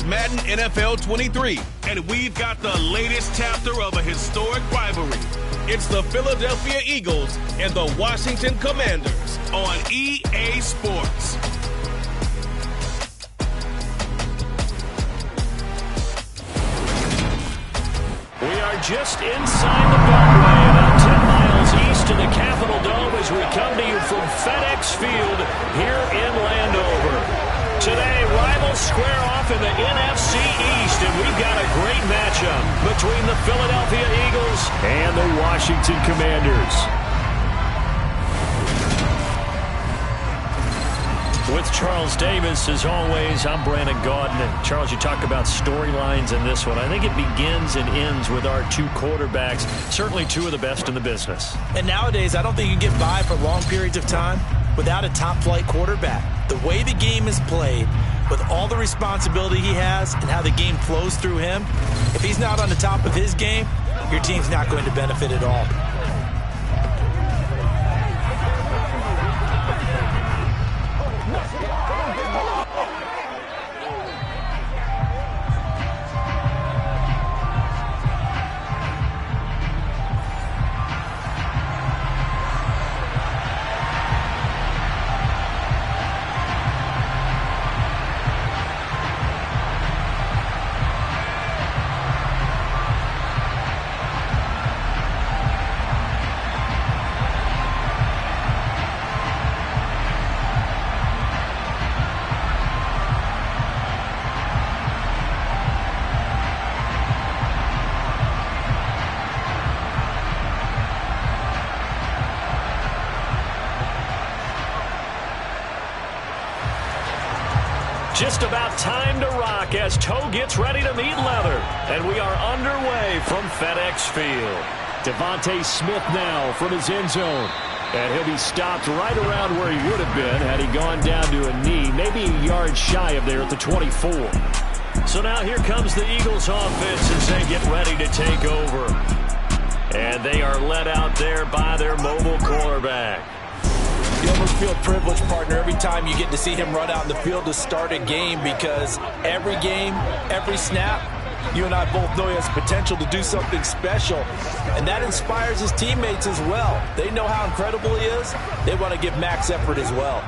It's Madden NFL 23, and we've got the latest chapter of a historic rivalry. It's the Philadelphia Eagles and the Washington Commanders on EA Sports. We are just inside the Beltway, about 10 miles east of the Capitol Dome as we come to you from FedEx Field here in Landover. Today, rivals square off in the NFC East, and we've got a great matchup between the Philadelphia Eagles and the Washington Commanders. With Charles Davis, as always, I'm Brandon Gaudin. And Charles, you talk about storylines in this one. I think it begins and ends with our two quarterbacks, certainly two of the best in the business. And nowadays, I don't think you can get by for long periods of time without a top-flight quarterback. The way the game is played, with all the responsibility he has and how the game flows through him, if he's not on the top of his game, your team's not going to benefit at all. Just about time to rock as toe gets ready to meet leather. And we are underway from FedEx Field. Devontae Smith now from his end zone. And he'll be stopped right around where he would have been had he gone down to a knee, maybe a yard shy of there at the 24. So now here comes the Eagles offense as they get ready to take over. And they are led out there by their mobile quarterback. You almost feel privileged, partner, every time you get to see him run out in the field to start a game, because every game, every snap, you and I both know he has potential to do something special. And that inspires his teammates as well. They know how incredible he is. They want to give max effort as well.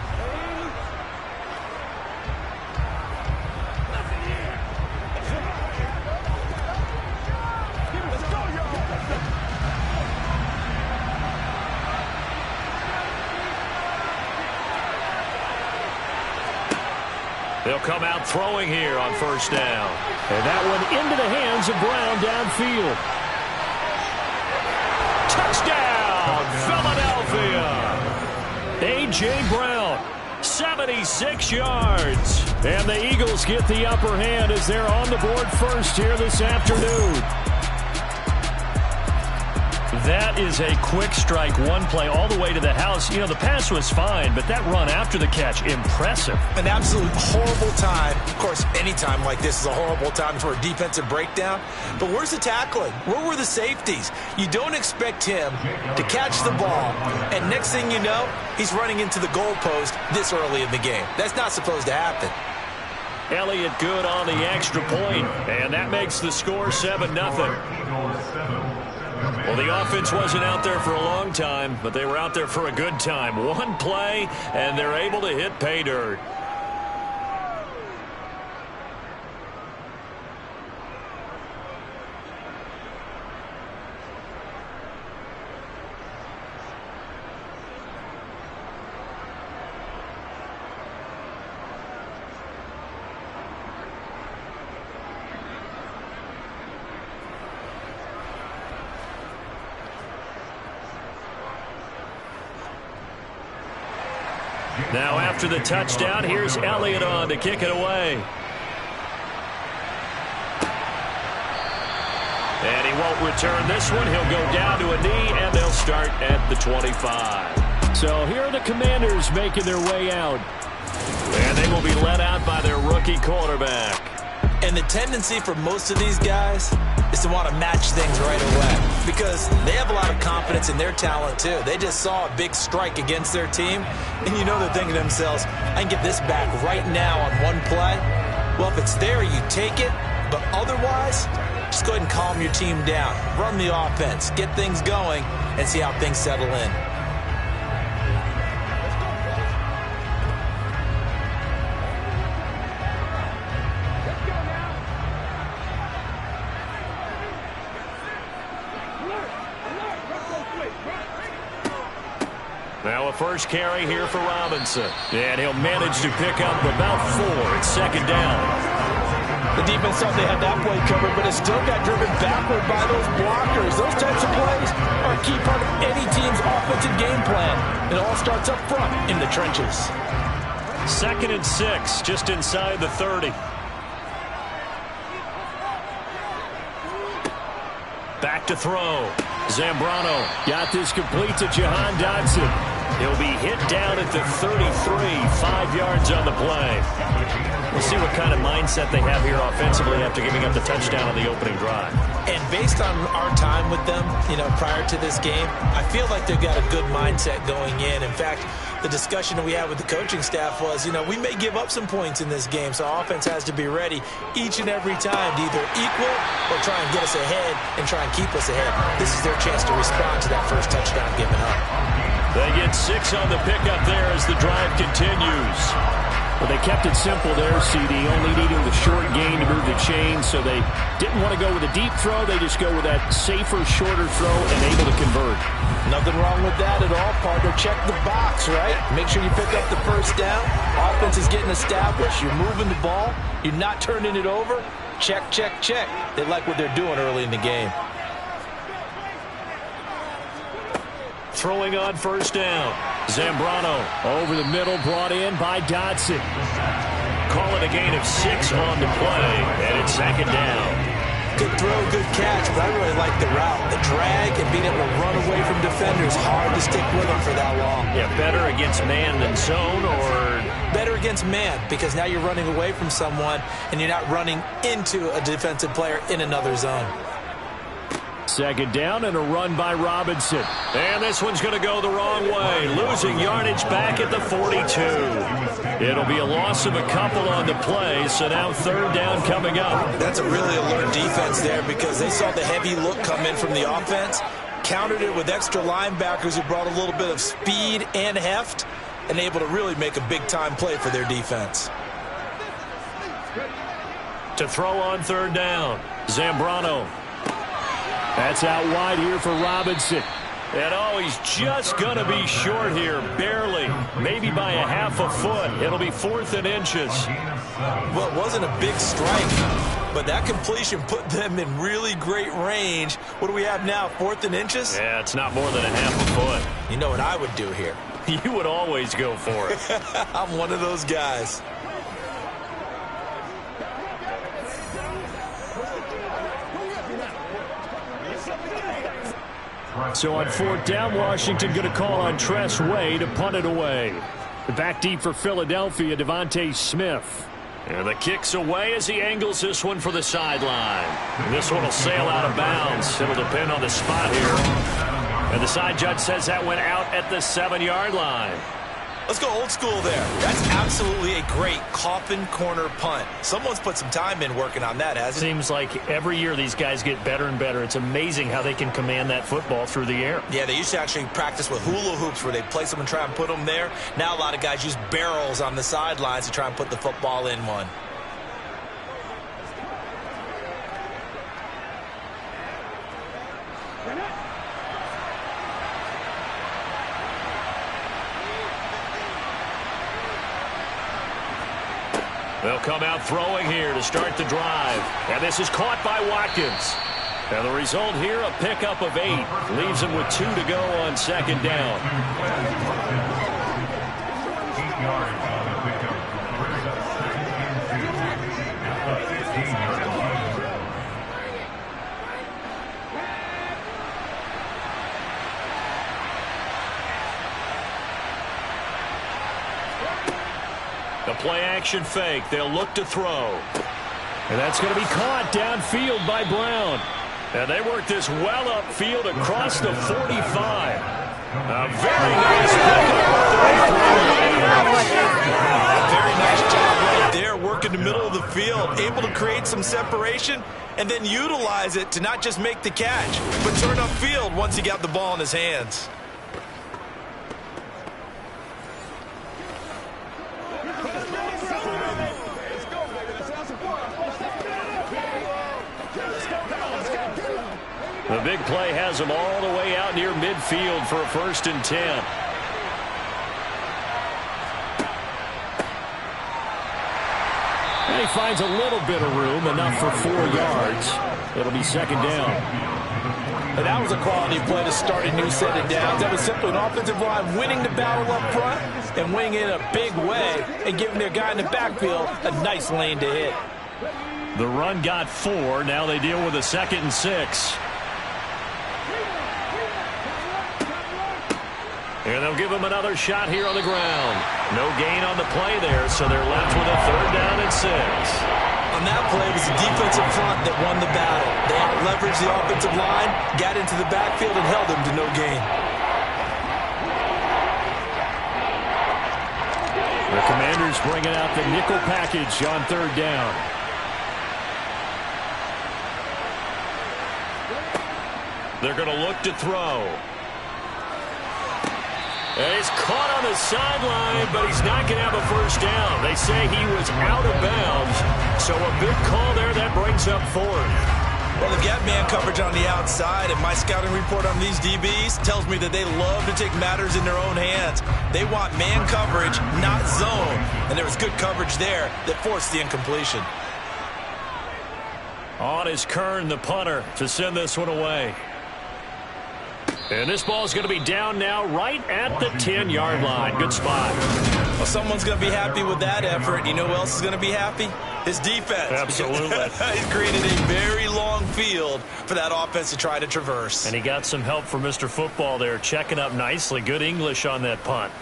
They'll come out throwing here on first down. And that one into the hands of Brown downfield. Touchdown, Philadelphia! A.J. Brown, 76 yards. And the Eagles get the upper hand as they're on the board first here this afternoon. That is a quick strike, one play all the way to the house. You know, the pass was fine, but that run after the catch, impressive. An absolute horrible time. Of course, any time like this is a horrible time for a defensive breakdown. But where's the tackling? Where were the safeties? You don't expect him to catch the ball, and next thing you know, he's running into the goalpost this early in the game. That's not supposed to happen. Elliott good on the extra point, and that makes the score 7-0. Well, the offense wasn't out there for a long time, but they were out there for a good time. One play, and they're able to hit pay dirt. Now after the touchdown, here's Elliott on to kick it away. And he won't return this one. He'll go down to a knee, and they'll start at the 25. So here are the Commanders making their way out. And they will be led out by their rookie quarterback. And the tendency for most of these guys is to want to match things right away, because they have a lot of confidence in their talent too. They just saw a big strike against their team, and you know they're thinking to themselves, I can get this back right now on one play. Well, if it's there, you take it. But otherwise, just go ahead and calm your team down. Run the offense, get things going, and see how things settle in. Now a first carry here for Robinson. And he'll manage to pick up about 4. It's second down. The defense thought they had that play covered, but it still got driven backward by those blockers. Those types of plays are a key part of any team's offensive game plan. It all starts up front in the trenches. 2nd and 6, just inside the 30. Back to throw. Zambrano got this complete to Jahan Dotson. He'll be hit down at the 33, 5 yards on the play. We'll see what kind of mindset they have here offensively after giving up the touchdown on the opening drive. And based on our time with them, prior to this game, I feel like they've got a good mindset going in. In fact, the discussion that we had with the coaching staff was, we may give up some points in this game, so offense has to be ready each and every time to either equal or try and get us ahead and try and keep us ahead. This is their chance to respond to that first touchdown given up. They get 6 on the pickup there as the drive continues. Well, they kept it simple there, CD, only needing the short gain to move the chain, so they didn't want to go with a deep throw. They just go with that safer, shorter throw and able to convert. Nothing wrong with that at all, partner. Check the box, right? Make sure you pick up the first down. Offense is getting established. You're moving the ball. You're not turning it over. Check, check, check. They like what they're doing early in the game. Throwing on first down. Zambrano over the middle, brought in by Dotson. Call it a gain of 6 on the play, and it's second down. Good throw, good catch, but I really like the route. The drag and being able to run away from defenders. Hard to stick with them for that long. Yeah, better against man than zone, or? Better against man, because now you're running away from someone, and you're not running into a defensive player in another zone. Second down and a run by Robinson. And this one's going to go the wrong way. Losing yardage back at the 42. It'll be a loss of a couple on the play, so now third down coming up. That's a really alert defense there because they saw the heavy look come in from the offense, countered it with extra linebackers who brought a little bit of speed and heft, and able to really make a big-time play for their defense. To throw on third down, Zambrano. That's out wide here for Robinson. And he's just going to be short here, barely, maybe by a half a foot. It'll be 4th and inches. Well, it wasn't a big strike, but that completion put them in really great range. What do we have now, 4th and inches? Yeah, it's not more than a half a foot. You know what I would do here? You would always go for it. I'm one of those guys. So on 4th down, Washington going to call on Tress Way to punt it away. Back deep for Philadelphia, Devontae Smith. And the kick's away as he angles this one for the sideline. And this one will sail out of bounds. It'll depend on the spot here. And the side judge says that went out at the 7-yard line. Let's go old school there. That's absolutely a great coffin corner punt. Someone's put some time in working on that, hasn't it? Seems like every year these guys get better and better. It's amazing how they can command that football through the air. Yeah, they used to actually practice with hula hoops where they place them and try and put them there. Now a lot of guys use barrels on the sidelines to try and put the football in one. They'll come out throwing here to start the drive. And this is caught by Watkins. And the result here, a pickup of 8. Leaves him with 2 to go on second down. 8 yards on the pickup. The play-action fake. They'll look to throw. And that's going to be caught downfield by Brown. And they work this well upfield across the 45. A very nice pickup. Very nice job right there, working the middle of the field, able to create some separation and then utilize it to not just make the catch, but turn upfield once he got the ball in his hands. The big play has him all the way out near midfield for a 1st and 10. And he finds a little bit of room, enough for 4 yards. It'll be 2nd down. And that was a quality play to start a new set of downs. That was simply an offensive line winning the battle up front and winning it in a big way and giving their guy in the backfield a nice lane to hit. The run got 4. Now they deal with a 2nd and 6. And they'll give him another shot here on the ground. No gain on the play there, so they're left with a 3rd down and 6. On that play, it was the defensive front that won the battle. They out-leveraged the offensive line, got into the backfield, and held them to no gain. The Commanders bringing out the nickel package on 3rd down. They're going to look to throw. And he's caught on the sideline, but he's not going to have a 1st down. They say he was out of bounds, so a big call there that brings up 4th. Well, they've got man coverage on the outside, and my scouting report on these DBs tells me that they love to take matters in their own hands. They want man coverage, not zone, and there was good coverage there that forced the incompletion. On is Kern, the punter, to send this one away. And this ball is going to be down now right at the 10-yard line. Good spot. Well, someone's going to be happy with that effort. You know who else is going to be happy? His defense. Absolutely. He's created a very long field for that offense to try to traverse. And he got some help from Mr. Football there, checking up nicely. Good English on that punt.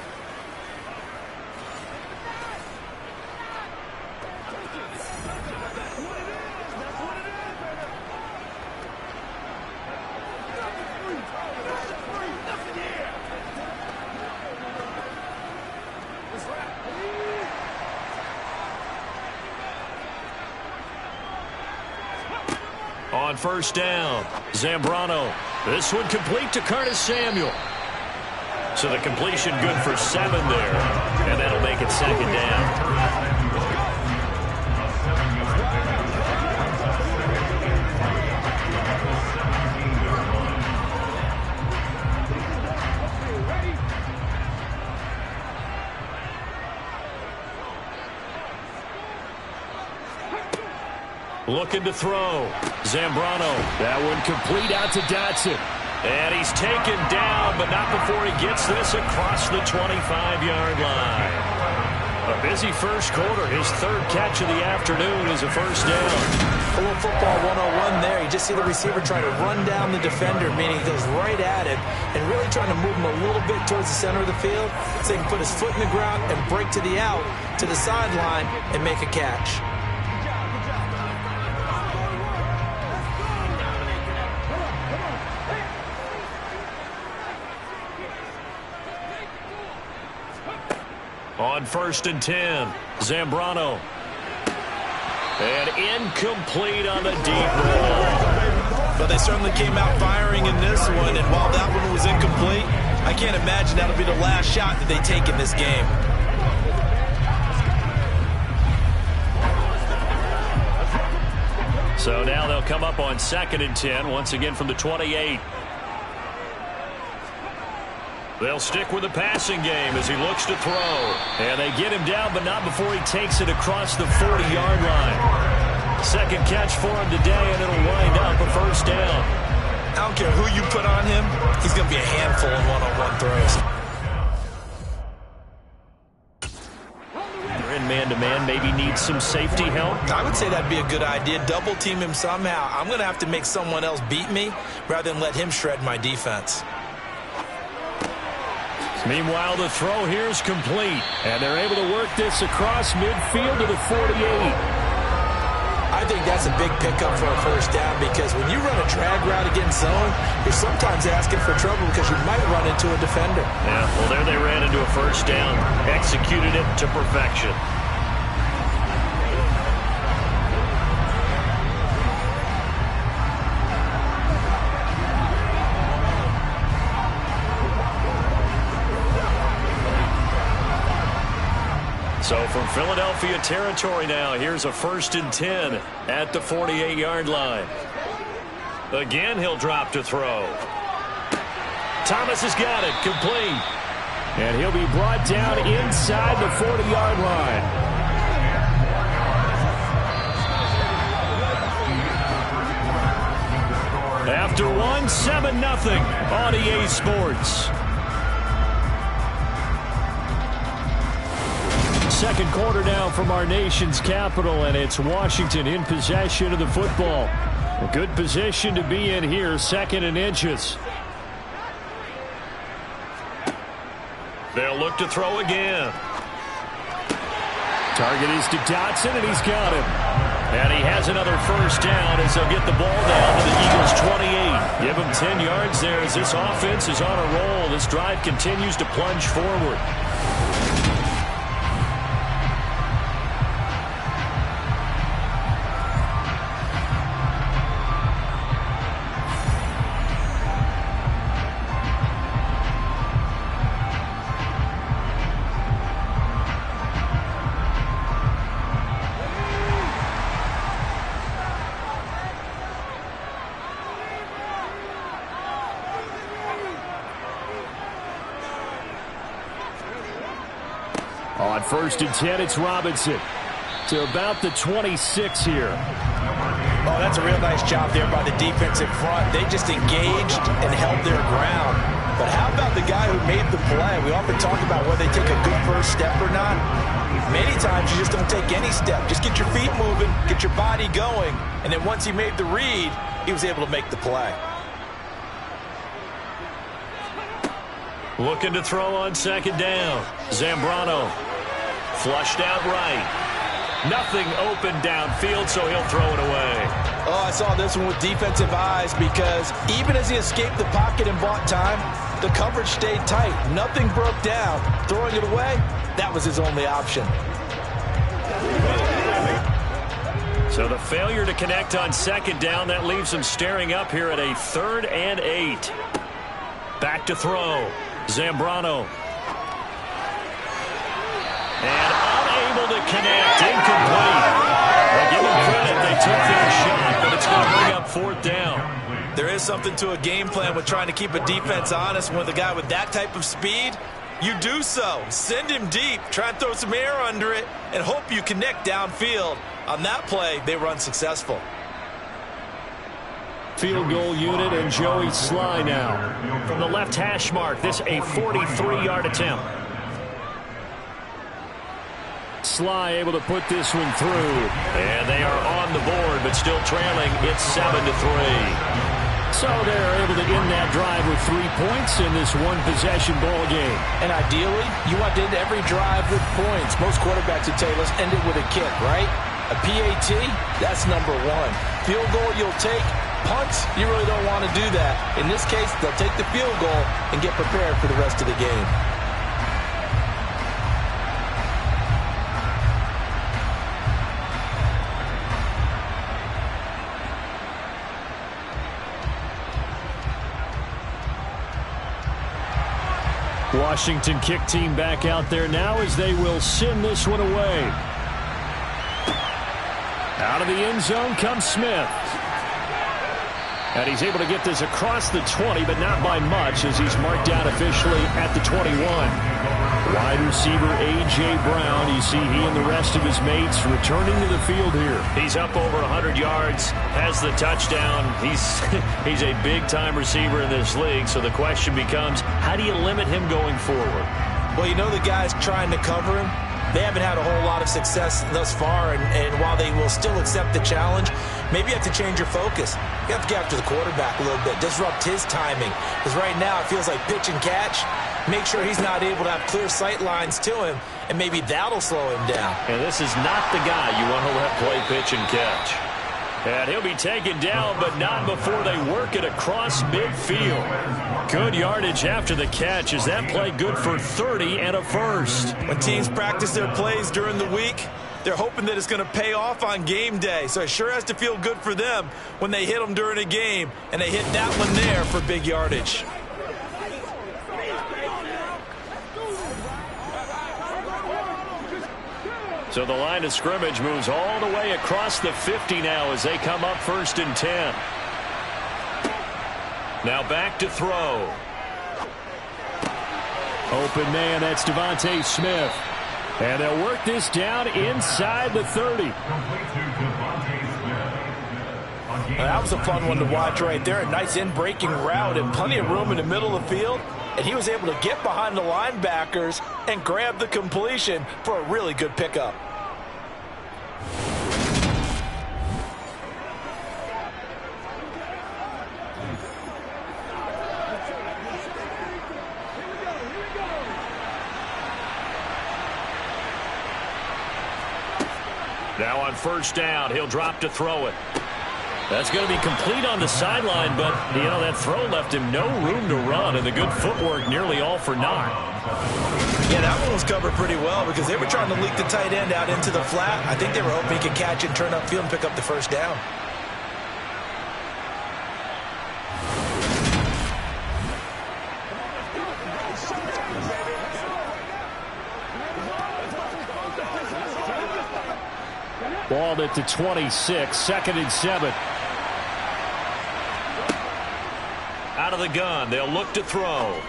On 1st down, Zambrano. This one complete to Curtis Samuel. So the completion good for 7 there. And that'll make it 2nd down. Looking to throw. Zambrano. That one complete out to Dotson. And he's taken down, but not before he gets this across the 25-yard line. A busy 1st quarter. His 3rd catch of the afternoon is a 1st down. A little football 101 there. You just see the receiver trying to run down the defender, meaning he goes right at him and really trying to move him a little bit towards the center of the field so he can put his foot in the ground and break to the out, to the sideline, and make a catch. On 1st and 10, Zambrano. And incomplete on the deep ball. But they certainly came out firing in this one, and while that one was incomplete, I can't imagine that'll be the last shot that they take in this game. So now they'll come up on 2nd and 10, once again from the 28. They'll stick with the passing game as he looks to throw. And they get him down, but not before he takes it across the 40-yard line. 2nd catch for him today, and it'll wind up a 1st down. I don't care who you put on him, he's going to be a handful in one-on-one throws. They're in man-to-man, maybe needs some safety help. I would say that'd be a good idea. Double team him somehow. I'm going to have to make someone else beat me rather than let him shred my defense. Meanwhile, the throw here is complete, and they're able to work this across midfield to the 48. I think that's a big pickup for a 1st down because when you run a drag route against zone, you're sometimes asking for trouble because you might run into a defender. Yeah, well, there they ran into a 1st down, executed it to perfection. So from Philadelphia territory now, here's a 1st and 10 at the 48-yard line. Again, he'll drop to throw. Thomas has got it, complete. And he'll be brought down inside the 40-yard line. After one, 7-0 on EA Sports. Second quarter now from our nation's capital, and it's Washington in possession of the football. A good position to be in here, 2nd and inches. They'll look to throw again. Target is to Dotson, and he's got him. And he has another 1st down as they'll get the ball down to the Eagles' 28. Give him 10 yards there as this offense is on a roll. This drive continues to plunge forward. On 1st and 10, it's Robinson to about the 26 here. Oh, that's a real nice job there by the defense in front. They just engaged and held their ground. But how about the guy who made the play? We often talk about whether they take a good first step or not. Many times you just don't take any step. Just get your feet moving, get your body going, and then once he made the read, he was able to make the play. Looking to throw on 2nd down. Zambrano flushed out right. Nothing open downfield, so he'll throw it away. Oh, I saw this one with defensive eyes because even as he escaped the pocket and bought time, the coverage stayed tight. Nothing broke down. Throwing it away, that was his only option. So the failure to connect on 2nd down, that leaves him staring up here at a 3rd and 8. Back to throw. Zambrano. And unable to connect. Incomplete. Well, give them credit. They took their shot, but it's going to bring up 4th down. There is something to a game plan with trying to keep a defense honest. With a guy with that type of speed, you do so. Send him deep. Try and throw some air under it and hope you connect downfield. On that play, they were unsuccessful. Field goal unit and Joey Sly now. From the left hash mark, this a 43-yard attempt. Sly able to put this one through. And they are on the board, but still trailing. It's 7-3. So they're able to end that drive with 3 points in this one-possession ball game. And ideally, you want to end every drive with points. Most quarterbacks would tell you, let's end it with a kick, right? A PAT, that's number 1. Field goal you'll take. Punts, you really don't want to do that. In this case, they'll take the field goal and get prepared for the rest of the game. Washington kick team back out there now as they will send this one away. Out of the end zone comes Smith. And he's able to get this across the 20, but not by much as he's marked down officially at the 21. Wide receiver A.J. Brown, you see he and the rest of his mates returning to the field here. He's up over 100 yards, has the touchdown. He's a big-time receiver in this league, so the question becomes, how do you limit him going forward? Well, you know the guys trying to cover him, they haven't had a whole lot of success thus far, and while they will still accept the challenge, maybe you have to change your focus. You have to get after the quarterback a little bit, disrupt his timing, because right now it feels like pitch and catch. Make sure he's not able to have clear sight lines to him, and maybe that'll slow him down. And this is not the guy you want to let play pitch and catch. And he'll be taken down, but not before they work it across midfield. Good yardage after the catch. Is that play good for 30 and a first? When teams practice their plays during the week, they're hoping that it's going to pay off on game day. So it sure has to feel good for them when they hit them during a game, and they hit that one there for big yardage. So the line of scrimmage moves all the way across the 50 now as they come up 1st and 10. Now back to throw. Open man, that's Devontae Smith. And they'll work this down inside the 30. That was a fun one to watch right there. A nice in-breaking route and plenty of room in the middle of the field. And he was able to get behind the linebackers and grab the completion for a really good pickup. Now on 1st down, he'll drop to throw it. That's going to be complete on the sideline, but, you know, that throw left him no room to run, and the good footwork nearly all for naught. Yeah, that one was covered pretty well because they were trying to leak the tight end out into the flat. I think they were hoping he could catch it, turn upfield, and pick up the 1st down. Ball at the 26, 2nd and 7. Out of the gun, they'll look to throw.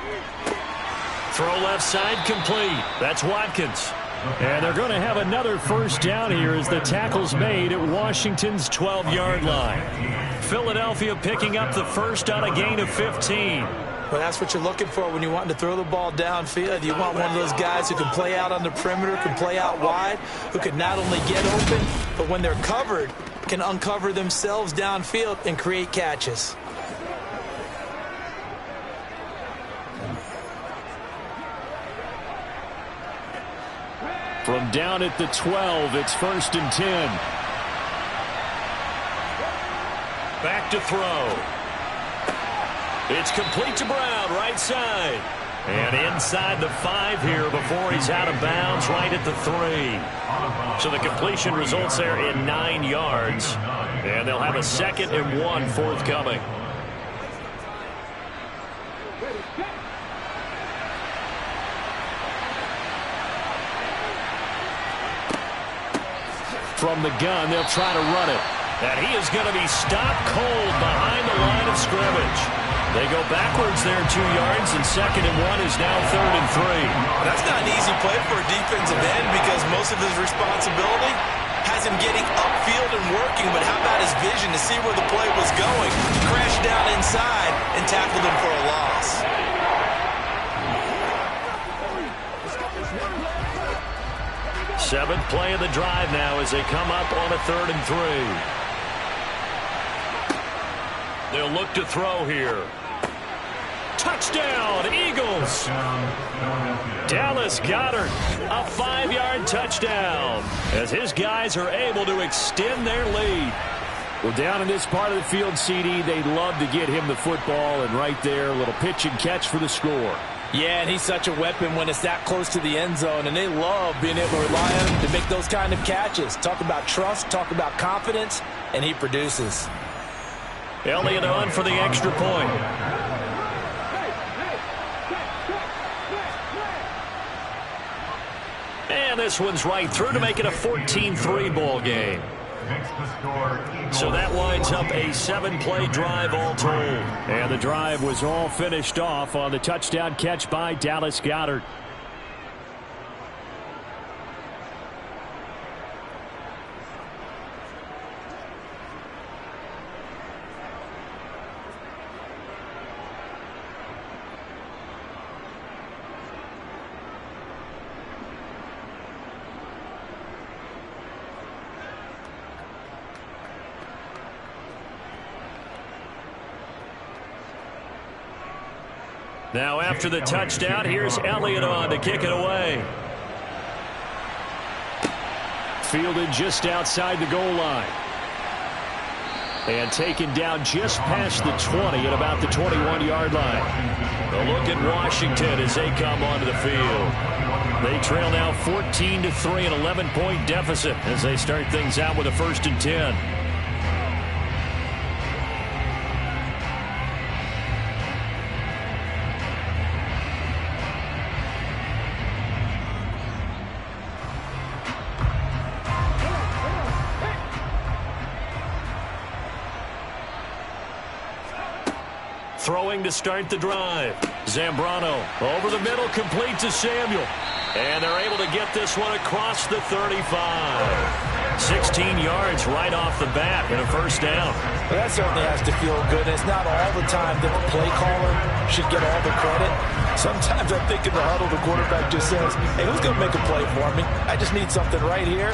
Throw left side complete. That's Watkins. And they're going to have another 1st down here as the tackle's made at Washington's 12-yard line. Philadelphia picking up the 1st on a gain of 15. Well, that's what you're looking for when you want to throw the ball downfield. You want one of those guys who can play out on the perimeter, can play out wide, who can not only get open, but when they're covered, can uncover themselves downfield and create catches. From down at the 12, it's 1st and 10. Back to throw. It's complete to Brown, right side. And inside the 5 here before he's out of bounds, right at the 3. So the completion results there in 9 yards. And they'll have a 2nd and 1 forthcoming. From the gun, they'll try to run it. And he is going to be stopped cold behind the line of scrimmage. They go backwards there 2 yards, and 2nd and 1 is now 3rd and 3. That's not an easy play for a defensive end because most of his responsibility has him getting upfield and working, but how about his vision to see where the play was going, crashed down inside, and tackled him for a loss. Seventh play of the drive now as they come up on a 3rd and 3. They'll look to throw here. Touchdown, Eagles. Dallas Goedert, a 5-yard touchdown as his guys are able to extend their lead. Well, down in this part of the field, CD, they'd love to get him the football, and right there, a little pitch and catch for the score. Yeah, and he's such a weapon when it's that close to the end zone, and they love being able to rely on him to make those kind of catches. Talk about trust, talk about confidence, and he produces. Elliott on for the extra point. And this one's right through to make it a 14-3 ball game. So that winds up a 7-play drive all told. And the drive was all finished off on the touchdown catch by Dallas Goedert. Now after the touchdown, here's Elliott on to kick it away. Fielded just outside the goal line. And taken down just past the 20 at about the 21-yard line. A look at Washington as they come onto the field. They trail now 14-3, an 11-point deficit as they start things out with a 1st and 10. Throwing to start the drive. Zambrano over the middle, complete to Samuel. And they're able to get this one across the 35. 16 yards right off the bat and a first down. Well, that certainly has to feel good. It's not all the time that the play caller should get all the credit. Sometimes I think in the huddle, the quarterback just says, hey, who's going to make a play for me? I just need something right here.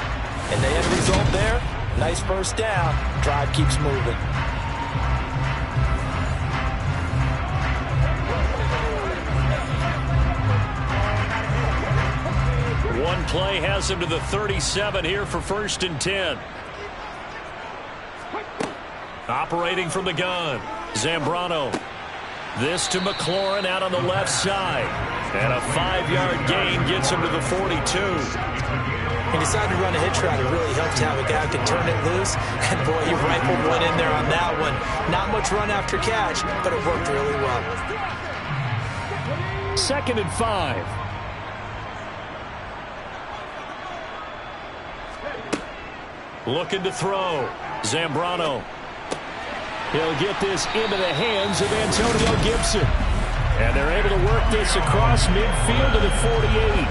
And the end result there, nice first down. Drive keeps moving. One play has him to the 37 here for 1st and 10. Operating from the gun, Zambrano. This to McLaurin out on the left side. And a 5-yard gain gets him to the 42. He decided to run a hitch route. It really helped to have a guy who can turn it loose. And, boy, he rifled one in there on that one. Not much run after catch, but it worked really well. 2nd and 5. Looking to throw. Zambrano. He'll get this into the hands of Antonio Gibson. And they're able to work this across midfield to the 48.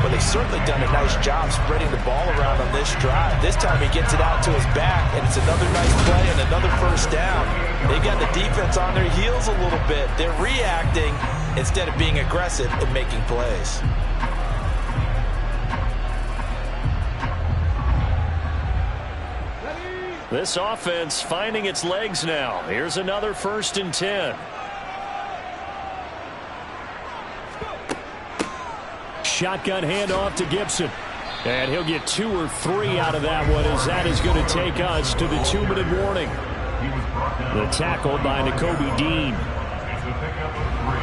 Well, they've certainly done a nice job spreading the ball around on this drive. This time he gets it out to his back, and it's another nice play and another first down. They got the defense on their heels a little bit. They're reacting instead of being aggressive and making plays. This offense finding its legs now. Here's another 1st and 10. Shotgun handoff to Gibson. And he'll get 2 or 3 out of that one, as that is going to take us to the 2-minute warning. The tackle by Nakobe Dean. The pickup of 3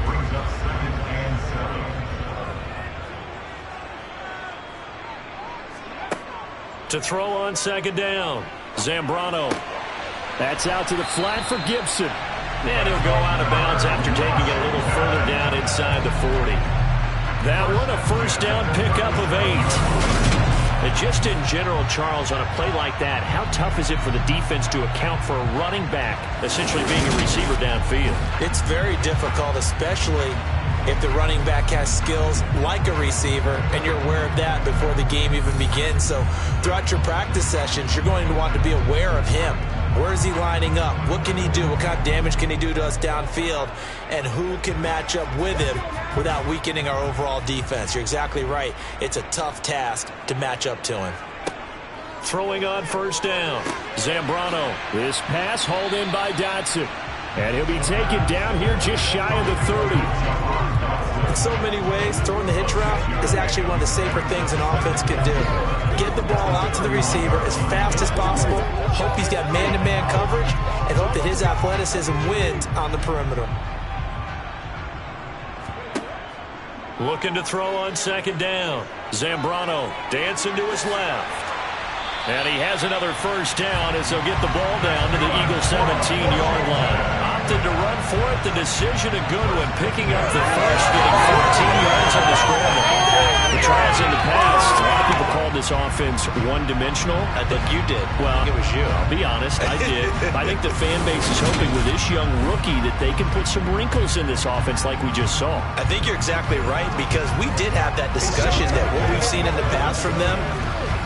brings up 2nd and 7. To throw on 2nd down. Zambrano. That's out to the flat for Gibson. And he'll go out of bounds after taking it a little further down inside the 40. That one a first down pickup of 8. And just in general, Charles, on a play like that, how tough is it for the defense to account for a running back essentially being a receiver downfield? It's very difficult, especially if the running back has skills like a receiver, and you're aware of that before the game even begins. So throughout your practice sessions, you're going to want to be aware of him. Where is he lining up? What can he do? What kind of damage can he do to us downfield? And who can match up with him without weakening our overall defense? You're exactly right. It's a tough task to match up to him. Throwing on 1st down. Zambrano. This pass hauled in by Dotson. And he'll be taken down here just shy of the 30. In so many ways, throwing the hitch route is actually one of the safer things an offense can do. Get the ball out to the receiver as fast as possible, hope he's got man-to-man coverage, and hope that his athleticism wins on the perimeter. Looking to throw on 2nd down. Zambrano dancing to his left. And he has another first down as they'll get the ball down to the Eagles' 17-yard line. Opted to run for it. The decision a good one. Picking up the first, getting 14 yards on the scramble. The tries in the past. A lot of people called this offense one-dimensional. I think you did. Well, I think it was you. I'll be honest, I did. I think the fan base is hoping with this young rookie that they can put some wrinkles in this offense like we just saw. I think you're exactly right, because we did have that discussion that what we've seen in the past from them,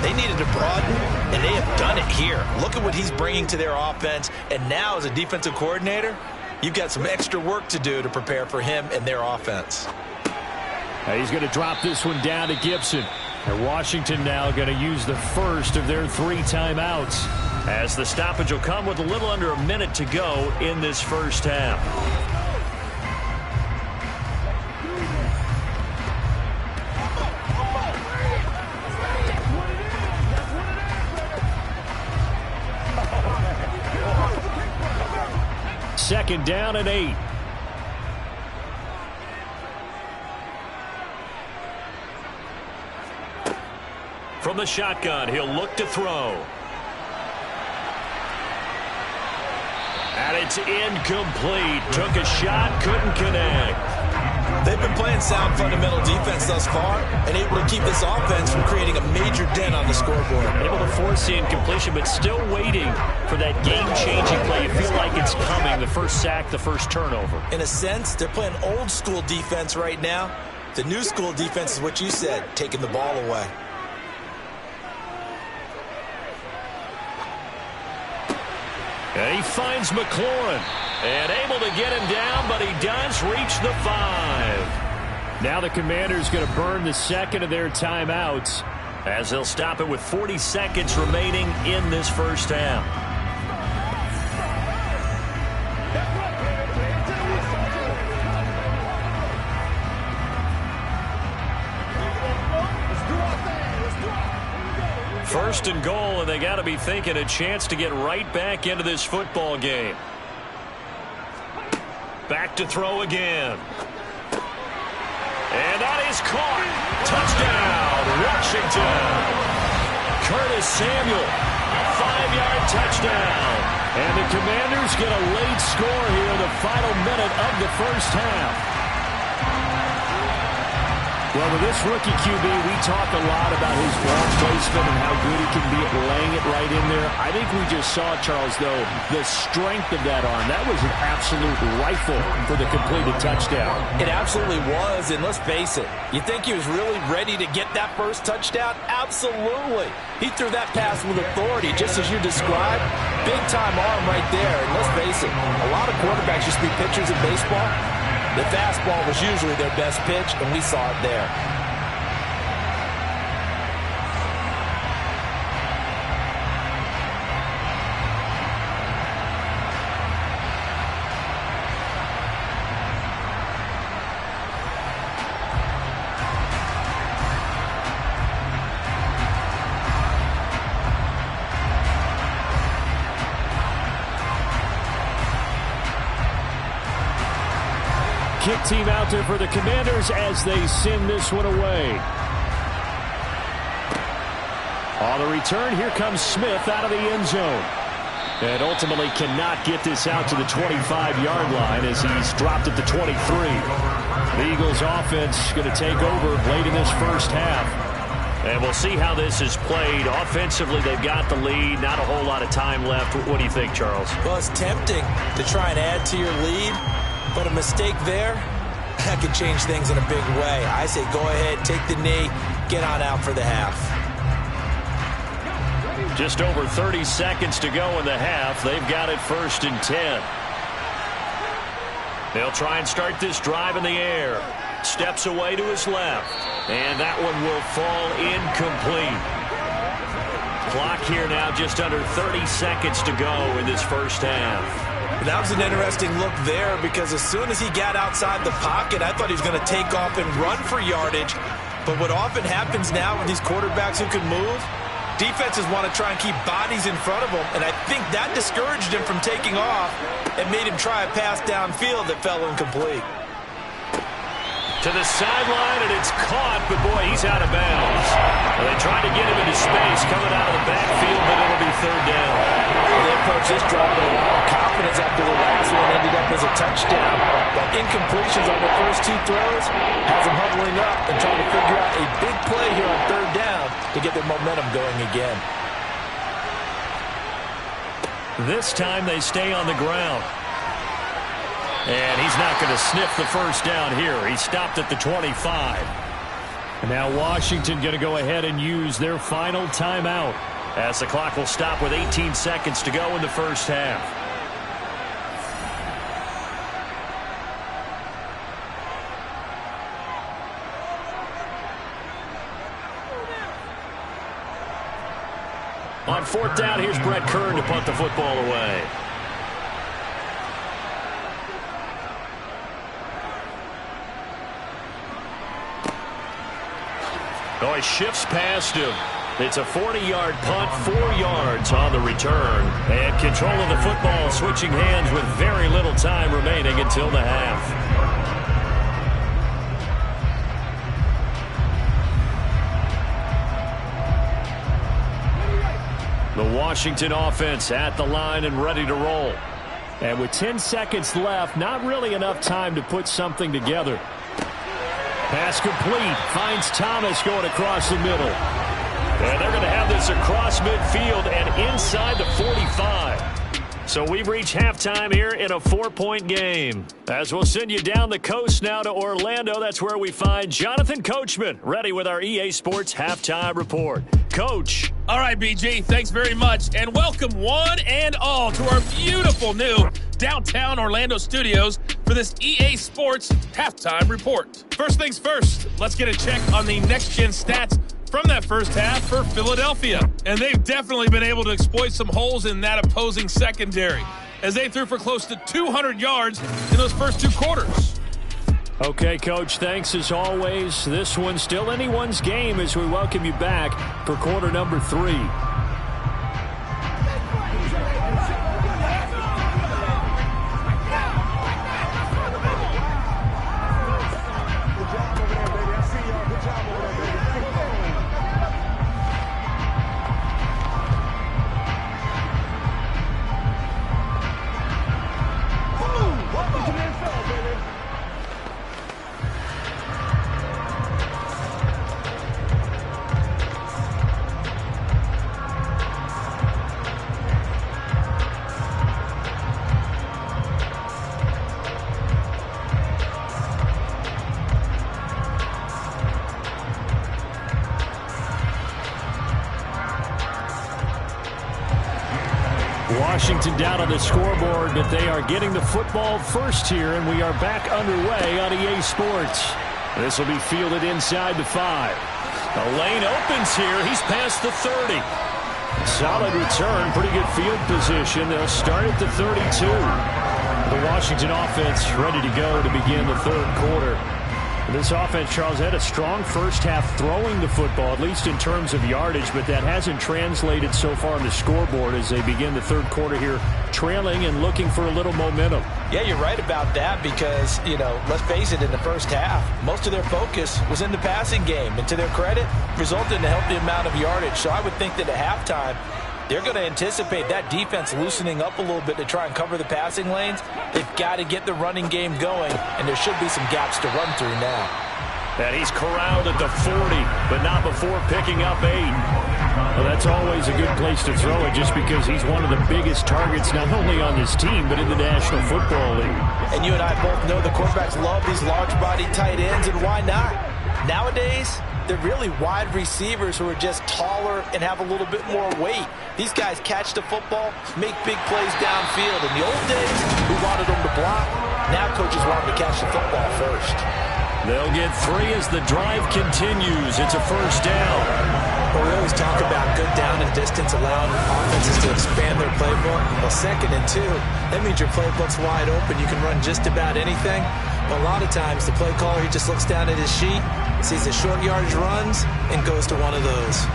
they needed to broaden, and they have done it here. Look at what he's bringing to their offense, and now as a defensive coordinator, you've got some extra work to do to prepare for him and their offense. He's going to drop this one down to Gibson. And Washington now going to use the first of their 3 timeouts, as the stoppage will come with a little under a minute to go in this first half. Second down and 8. From the shotgun, he'll look to throw. And it's incomplete. Took a shot, couldn't connect. They've been playing sound fundamental defense thus far and able to keep this offense from creating a major dent on the scoreboard. Able to force the incompletion, but still waiting for that game-changing play. You feel like it's coming, the first sack, the first turnover. In a sense, they're playing old-school defense right now. The new-school defense is what you said, taking the ball away. And he finds McLaurin. And able to get him down, but he does reach the 5. Now the Commanders going to burn the second of their timeouts as they'll stop it with 40 seconds remaining in this first half. First and goal, and they got to be thinking a chance to get right back into this football game. Back to throw again. And that is caught. Touchdown, Washington. Curtis Samuel, 5-yard touchdown. And the Commanders get a late score here in the final minute of the first half. Well, with this rookie QB, we talk a lot about his ball placement and how good he can be at laying it right in there. I think we just saw, Charles, though, the strength of that arm. That was an absolute rifle for the completed touchdown. It absolutely was, and let's face it, you think he was really ready to get that first touchdown? Absolutely. He threw that pass with authority, just as you described. Big-time arm right there, and let's face it, a lot of quarterbacks used to be pitchers in baseball. The fastball was usually their best pitch, and we saw it there. Kick team out there for the Commanders as they send this one away. On the return, here comes Smith out of the end zone. And ultimately cannot get this out to the 25-yard line as he's dropped at the 23. The Eagles offense going to take over late in this first half. And we'll see how this is played. Offensively, they've got the lead. Not a whole lot of time left. What do you think, Charles? Well, it's tempting to try and add to your lead. But a mistake there, that could change things in a big way. I say go ahead, take the knee, get on out for the half. Just over 30 seconds to go in the half. They've got it 1st and 10. They'll try and start this drive in the air. Steps away to his left. And that one will fall incomplete. Clock here now just under 30 seconds to go in this first half. That was an interesting look there because as soon as he got outside the pocket, I thought he was going to take off and run for yardage. But what often happens now with these quarterbacks who can move, defenses want to try and keep bodies in front of them, and I think that discouraged him from taking off and made him try a pass downfield that fell incomplete. To the sideline, and it's caught, but boy, he's out of bounds. Well, they tried to get him into space coming out of the backfield, but it'll be 3rd down. Well, they approached this drive with a lot of confidence after the last one ended up as a touchdown. But incompletions on the first 2 throws has them huddling up and trying to figure out a big play here on 3rd down to get their momentum going again. This time they stay on the ground. And he's not going to sniff the first down here. He stopped at the 25. And now Washington going to go ahead and use their final timeout as the clock will stop with 18 seconds to go in the first half. On 4th down, here's Brett Kern to punt the football away. Oh, he shifts past him. It's a 40-yard punt, 4 yards on the return. And control of the football switching hands with very little time remaining until the half. The Washington offense at the line and ready to roll. And with 10 seconds left, not really enough time to put something together. Pass complete. Finds Thomas going across the middle. And they're going to have this across midfield and inside the 45. So we've reached halftime here in a 4-point game. As we'll send you down the coast now to Orlando, that's where we find Jonathan Coachman, ready with our EA Sports Halftime Report. Coach. All right, BG, thanks very much. And welcome one and all to our beautiful new downtown Orlando studios for this EA Sports Halftime Report. First things first, let's get a check on the next-gen stats from that first half for Philadelphia. And they've definitely been able to exploit some holes in that opposing secondary, as they threw for close to 200 yards in those first two quarters. Okay, Coach, thanks as always. This one's still anyone's game as we welcome you back for quarter number 3. Washington down on the scoreboard, but they are getting the football first here, and we are back underway on EA Sports. This will be fielded inside the 5. The lane opens here. He's past the 30. Solid return, pretty good field position. They'll start at the 32. The Washington offense ready to go to begin the third quarter. This offense, Charles, had a strong first half throwing the football, at least in terms of yardage, but that hasn't translated so far on the scoreboard as they begin the third quarter here, trailing and looking for a little momentum. Yeah, you're right about that because, let's face it, in the first half, most of their focus was in the passing game. And to their credit, resulted in a healthy amount of yardage. So I would think that at halftime, they're going to anticipate that defense loosening up a little bit to try and cover the passing lanes. They've got to get the running game going, and there should be some gaps to run through now. And he's corralled at the 40, but not before picking up 8. Well, that's always a good place to throw it just because he's one of the biggest targets not only on this team but in the National Football League. And you and I both know the quarterbacks love these large-bodied tight ends, and why not? Nowadays, they're really wide receivers who are just taller and have a little bit more weight. These guys catch the football, make big plays downfield. In the old days, we wanted them to block. Now coaches want them to catch the football first. They'll get 3 as the drive continues. It's a first down. Well, we always talk about good down and distance, allowing offenses to expand their playbook. Well, 2nd and 2, that means your playbook's wide open. You can run just about anything. But a lot of times, the play caller, he just looks down at his sheet, sees the short yardage runs, and goes to one of those.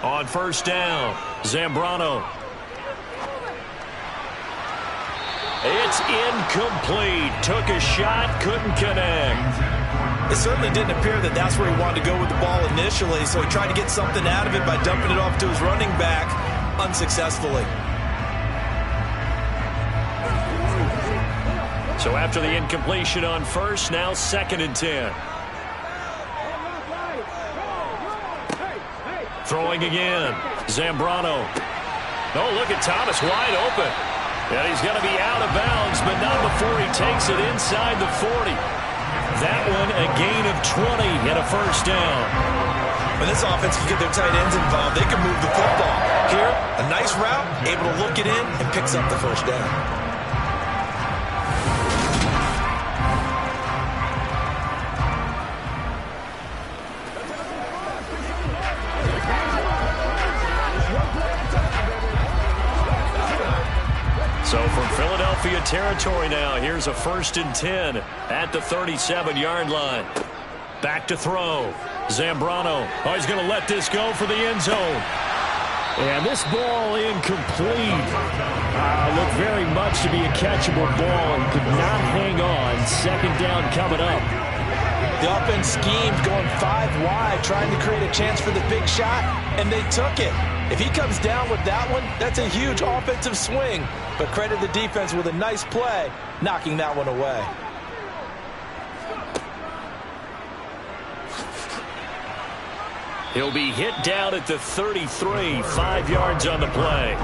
On first down, Zambrano. It's incomplete. Took a shot, couldn't connect. It certainly didn't appear that that's where he wanted to go with the ball initially, so he tried to get something out of it by dumping it off to his running back unsuccessfully. So after the incompletion on first, now 2nd and 10. Throwing again. Zambrano. Oh, look at Thomas wide open. And he's going to be out of bounds, but not before he takes it inside the 40. That one a gain of 20 and a first down. When this offense can get their tight ends involved, they can move the football. Here, a nice route, able to look it in, and picks up the first down. So from Philadelphia territory now, here's a 1st and 10 at the 37-yard line. Back to throw. Zambrano. Oh, he's going to let this go for the end zone. And this ball incomplete. Looked very much to be a catchable ball and could not hang on. 2nd down coming up. The offense schemed going 5 wide, trying to create a chance for the big shot, and they took it. If he comes down with that one, that's a huge offensive swing. But credit the defense with a nice play, knocking that one away. He'll be hit down at the 33, 5 yards on the play.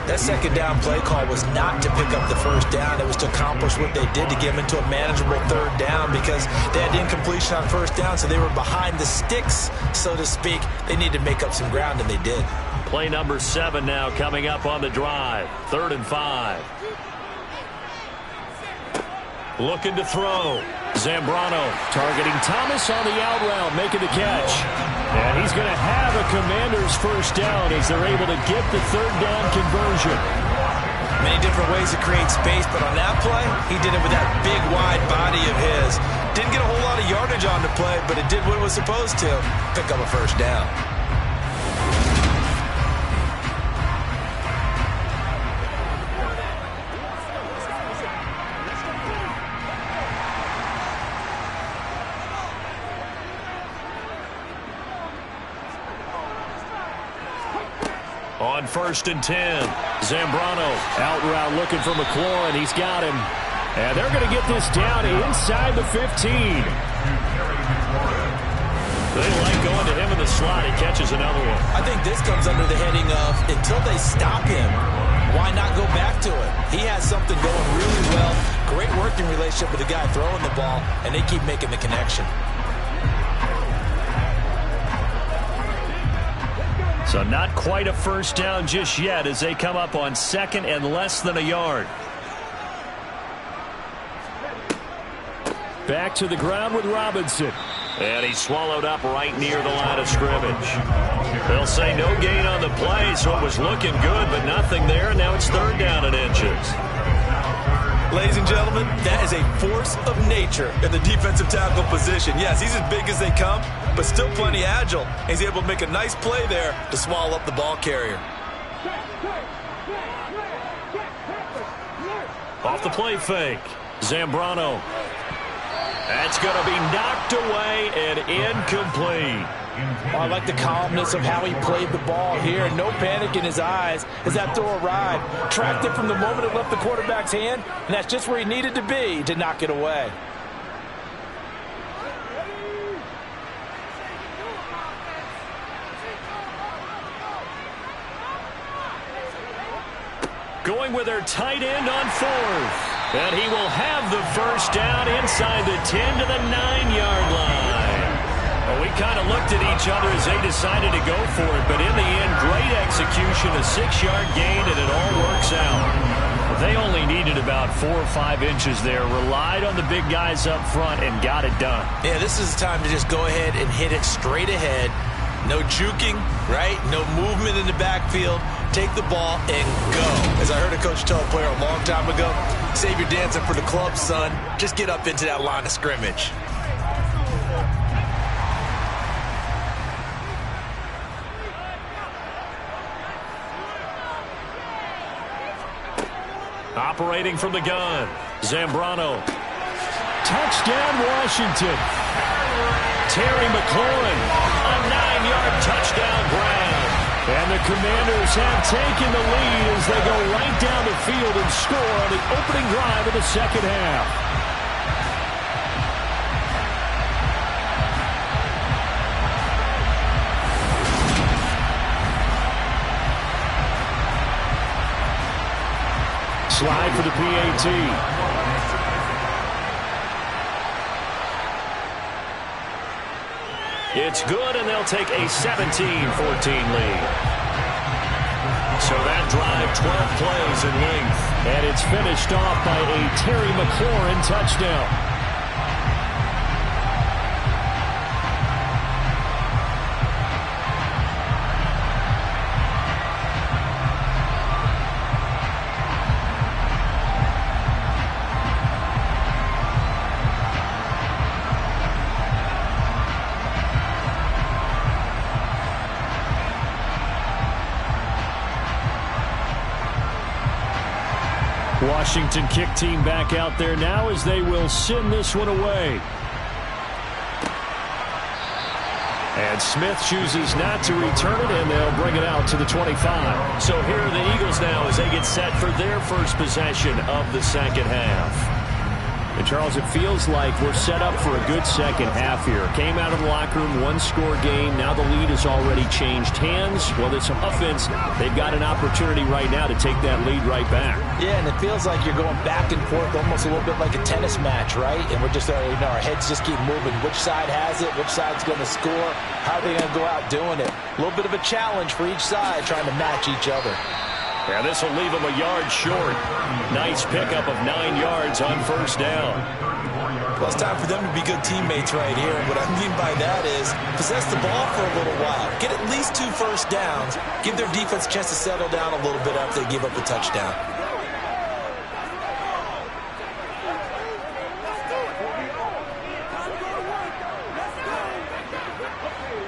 That second down play call was not to pick up the first down. It was to accomplish what they did to get them into a manageable third down because they had incompletion on first down, so they were behind the sticks, so to speak. They needed to make up some ground, and they did. Play number 7 now coming up on the drive. 3rd and 5. Looking to throw. Zambrano targeting Thomas on the out route, making the catch. And he's going to have a Commanders first down as they're able to get the third down conversion. Many different ways to create space, but on that play, he did it with that big, wide body of his. Didn't get a whole lot of yardage on the play, but it did what it was supposed to, pick up a first down. On 1st and 10, Zambrano out route looking for McLaurin. He's got him. And they're going to get this down inside the 15. They like going to him in the slot. He catches another one. I think this comes under the heading of until they stop him, why not go back to it? He has something going really well. Great working relationship with the guy throwing the ball, and they keep making the connection. So not quite a first down just yet as they come up on 2nd and less than a yard. Back to the ground with Robinson. And he's swallowed up right near the line of scrimmage. They'll say no gain on the play, so it was looking good, but nothing there, and now it's 3rd down and inches. Ladies and gentlemen, that is a force of nature in the defensive tackle position. Yes, he's as big as they come, but still plenty agile. He's able to make a nice play there to swallow up the ball carrier. Off the play fake, Zambrano. That's going to be knocked away and incomplete. Oh, I like the calmness of how he played the ball here. No panic in his eyes as that throw arrived. Tracked it from the moment it left the quarterback's hand, and that's just where he needed to be to knock it away. Going with their tight end on 4th. And he will have the first down inside the 10 to the 9-yard line. Well, we kind of looked at each other as they decided to go for it, but in the end, great execution, a 6-yard gain, and it all works out. They only needed about 4 or 5 inches there, relied on the big guys up front, and got it done. Yeah, this is the time to just go ahead and hit it straight ahead. No juking, right? No movement in the backfield. Take the ball and go. As I heard a coach tell a player a long time ago, save your dancing for the club, son. Just get up into that line of scrimmage. Operating from the gun, Zambrano. Touchdown, Washington. Terry McLaurin, a 9-yard touchdown grab. And the Commanders have taken the lead as they go right down the field and score on the opening drive of the second half. Slide for the PAT. It's good, and they'll take a 17-14 lead. So that drive, 12 plays in length. And it's finished off by a Terry McLaurin touchdown. Washington kick team back out there now as they will send this one away. And Smith chooses not to return it, and they'll bring it out to the 25. So here are the Eagles now as they get set for their first possession of the second half. And Charles, it feels like we're set up for a good second half here. Came out of the locker room, one-score game. Now the lead has already changed hands. Well, this offense, they've got an opportunity right now to take that lead right back. Yeah, and it feels like you're going back and forth almost a little bit like a tennis match, right? And we're just, our heads just keep moving. Which side has it? Which side's going to score? How are they going to go out doing it? A little bit of a challenge for each side trying to match each other. Yeah, this will leave them a yard short. Nice pickup of 9 yards on first down. Well, it's time for them to be good teammates right here. And what I mean by that is possess the ball for a little while. Get at least 2 first downs. Give their defense a chance to settle down a little bit after they give up a touchdown.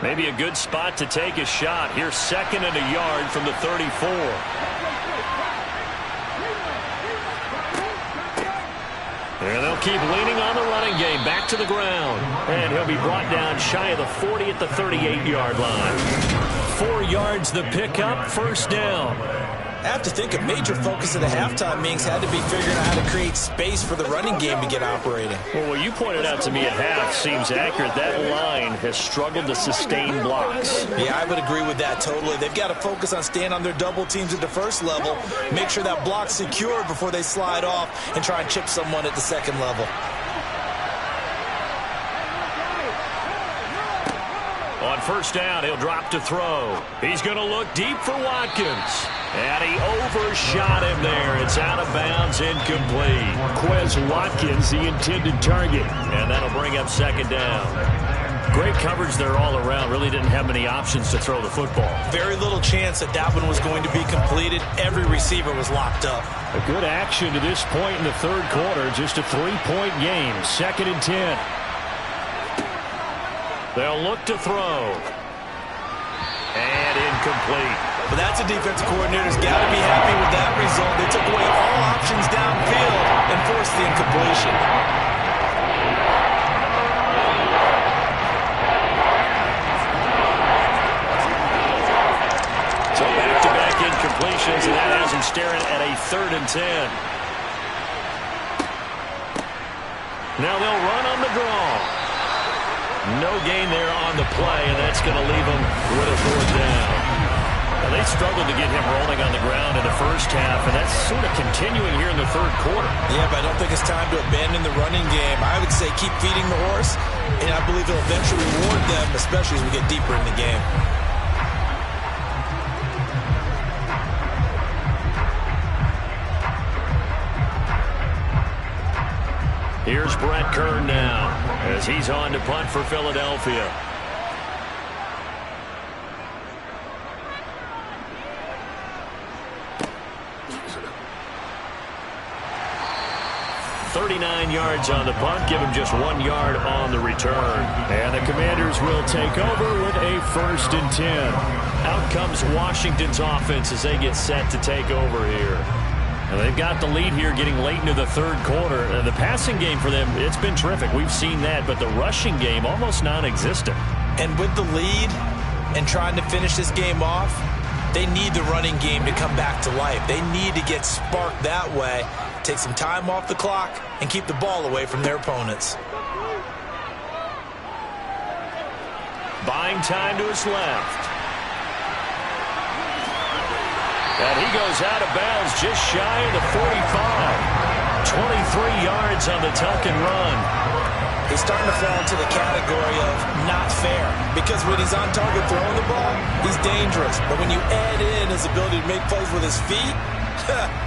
Maybe a good spot to take a shot. Here's 2nd and a yard from the 34. And they'll keep leaning on the running game. Back to the ground. And he'll be brought down shy of the 40 at the 38-yard line. 4 yards the pickup, first down. I have to think a major focus of the halftime meetings had to be figuring out how to create space for the running game to get operating. Well, what you pointed out to me at half seems accurate. That line has struggled to sustain blocks. Yeah, I would agree with that totally. They've got to focus on staying on their double teams at the first level, make sure that block's secure before they slide off and try and chip someone at the second level. On first down, he'll drop to throw. He's going to look deep for Watkins. And he overshot him there. It's out of bounds, incomplete. Quez Watkins, the intended target. And that'll bring up second down. Great coverage there all around. Really didn't have many options to throw the football. Very little chance that one was going to be completed. Every receiver was locked up. A good action to this point in the third quarter. Just a 3-point game. 2nd and 10. They'll look to throw. And incomplete. But that's a defensive coordinator's got to be happy with that result. They took away all options downfield and forced the incompletion. So back-to-back incompletions, and that has him staring at a 3rd and 10. Now they'll run on the draw. No gain there on the play, and that's going to leave them with a 4th down. Well, they struggled to get him rolling on the ground in the first half, and that's sort of continuing here in the third quarter. Yeah, but I don't think it's time to abandon the running game. I would say keep feeding the horse, and I believe it'll eventually reward them, especially as we get deeper in the game. Here's Brett Kern now as he's on to punt for Philadelphia. .39 yards on the punt, give him just 1 yard on the return. And the Commanders will take over with a 1st and 10. Out comes Washington's offense as they get set to take over here. And they've got the lead here getting late into the third quarter. The passing game for them, it's been terrific. We've seen that, but the rushing game almost non-existent. And with the lead and trying to finish this game off, they need the running game to come back to life. They need to get sparked that way, take some time off the clock, and keep the ball away from their opponents. Buying time to his left. And he goes out of bounds just shy of the 45. 23 yards on the tuck and run. He's starting to fall into the category of not fair, because when he's on target throwing the ball, he's dangerous. But when you add in his ability to make plays with his feet,